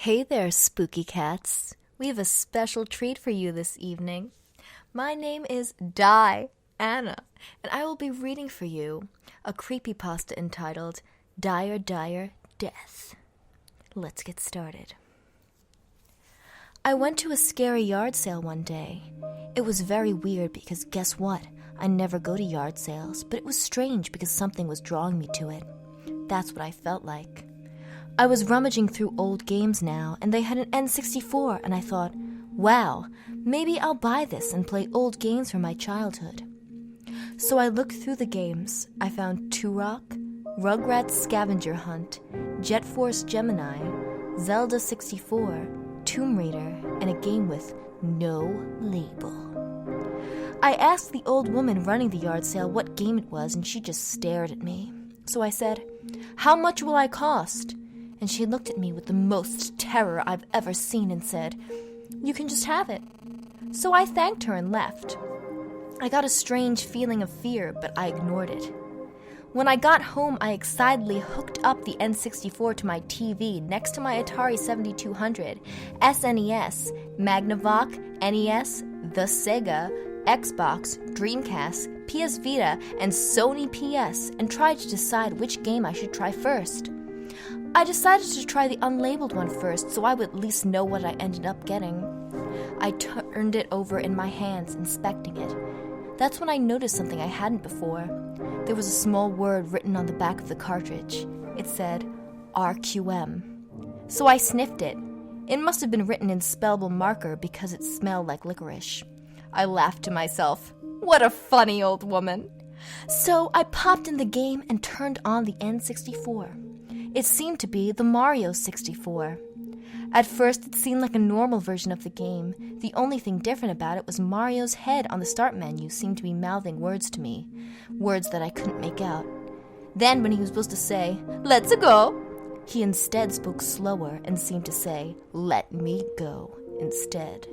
Hey there, spooky cats. We have a special treat for you this evening. My name is Diana, and I will be reading for you a creepypasta entitled Dire Death. Let's get started. I went to a scary yard sale one day. It was very weird because guess what? I never go to yard sales, but it was strange because something was drawing me to it. That's what I felt like. I was rummaging through old games now, and they had an N64, and I thought, wow, maybe I'll buy this and play old games from my childhood. So I looked through the games. I found Turok, Rugrats Scavenger Hunt, Jet Force Gemini, Zelda 64, Tomb Raider, and a game with no label. I asked the old woman running the yard sale what game it was, and she just stared at me. So I said, "How much will I cost?" And she looked at me with the most terror I've ever seen and said, "You can just have it." So I thanked her and left. I got a strange feeling of fear, but I ignored it. When I got home, I excitedly hooked up the N64 to my TV next to my Atari 7200, SNES, Magnavox, NES, the Sega, Xbox, Dreamcast, PS Vita, and Sony PS, and tried to decide which game I should try first. I decided to try the unlabeled one first, so I would at least know what I ended up getting. I turned it over in my hands, inspecting it. That's when I noticed something I hadn't before. There was a small word written on the back of the cartridge. It said, RQM. So I sniffed it. It must have been written in spellable marker because it smelled like licorice. I laughed to myself. What a funny old woman. So I popped in the game and turned on the N64. It seemed to be the Mario 64. At first, it seemed like a normal version of the game. The only thing different about it was Mario's head on the start menu seemed to be mouthing words to me, words that I couldn't make out. Then, when he was supposed to say, "Let's go," he instead spoke slower and seemed to say, "Let me go," instead.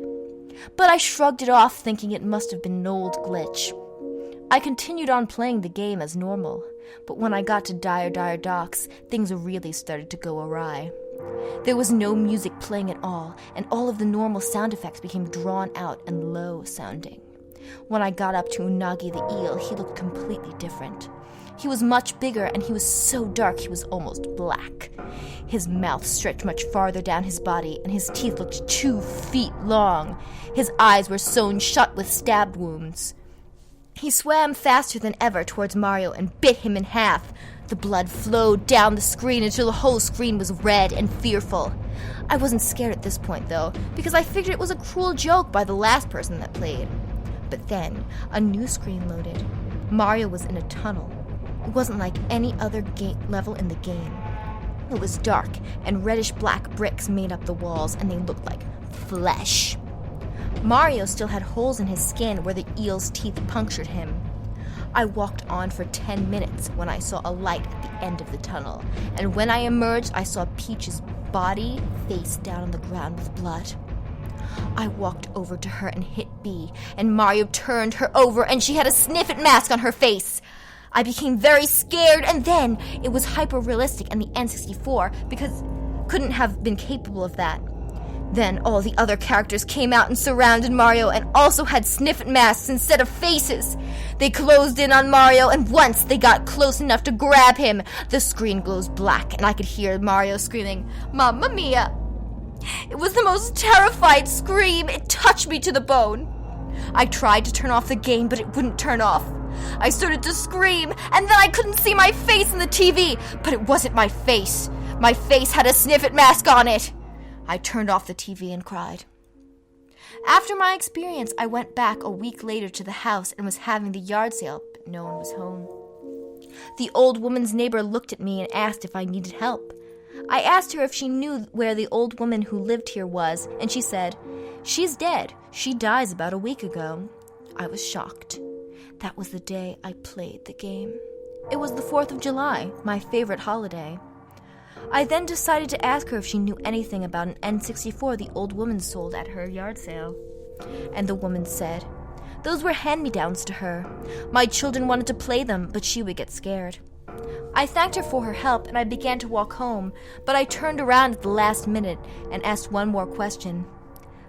But I shrugged it off, thinking it must have been an old glitch. I continued on playing the game as normal, but when I got to Dire Docks, things really started to go awry. There was no music playing at all, and all of the normal sound effects became drawn out and low sounding. When I got up to Unagi the eel, he looked completely different. He was much bigger, and he was so dark he was almost black. His mouth stretched much farther down his body, and his teeth looked 2 feet long. His eyes were sewn shut with stab wounds. He swam faster than ever towards Mario and bit him in half. The blood flowed down the screen until the whole screen was red and fearful. I wasn't scared at this point, though, because I figured it was a cruel joke by the last person that played. But then, a new screen loaded. Mario was in a tunnel. It wasn't like any other level in the game. It was dark, and reddish-black bricks made up the walls, and they looked like flesh. Mario still had holes in his skin where the eel's teeth punctured him. I walked on for 10 minutes when I saw a light at the end of the tunnel, and when I emerged, I saw Peach's body face down on the ground with blood. I walked over to her and hit B, and Mario turned her over, and she had a sniffet mask on her face. I became very scared, and then it was hyper-realistic, and the N64 because couldn't have been capable of that. Then all the other characters came out and surrounded Mario and also had sniffet masks instead of faces. They closed in on Mario, and once they got close enough to grab him, the screen glows black and I could hear Mario screaming, "Mamma mia!" It was the most terrified scream. It touched me to the bone. I tried to turn off the game, but it wouldn't turn off. I started to scream, and then I couldn't see my face in the TV, but it wasn't my face. My face had a sniffet mask on it. I turned off the TV and cried. After my experience, I went back a week later to the house and was having the yard sale, but no one was home. The old woman's neighbor looked at me and asked if I needed help. I asked her if she knew where the old woman who lived here was, and she said, "She's dead. She dies about a week ago." I was shocked. That was the day I played the game. It was the 4th of July, my favorite holiday. I then decided to ask her if she knew anything about an N64 the old woman sold at her yard sale. And the woman said, "Those were hand-me-downs to her. My children wanted to play them, but she would get scared." I thanked her for her help and I began to walk home, but I turned around at the last minute and asked one more question.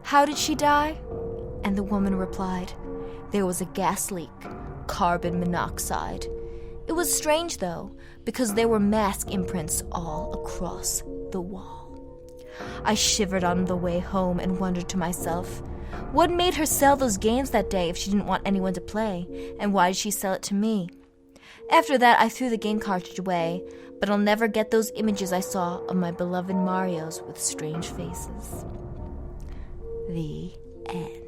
How did she die? And the woman replied, there was a gas leak, carbon monoxide. It was strange though, because there were mask imprints all across the wall. I shivered on the way home and wondered to myself, what made her sell those games that day if she didn't want anyone to play, and why did she sell it to me? After that, I threw the game cartridge away, but I'll never get those images I saw of my beloved Marios with strange faces. The end.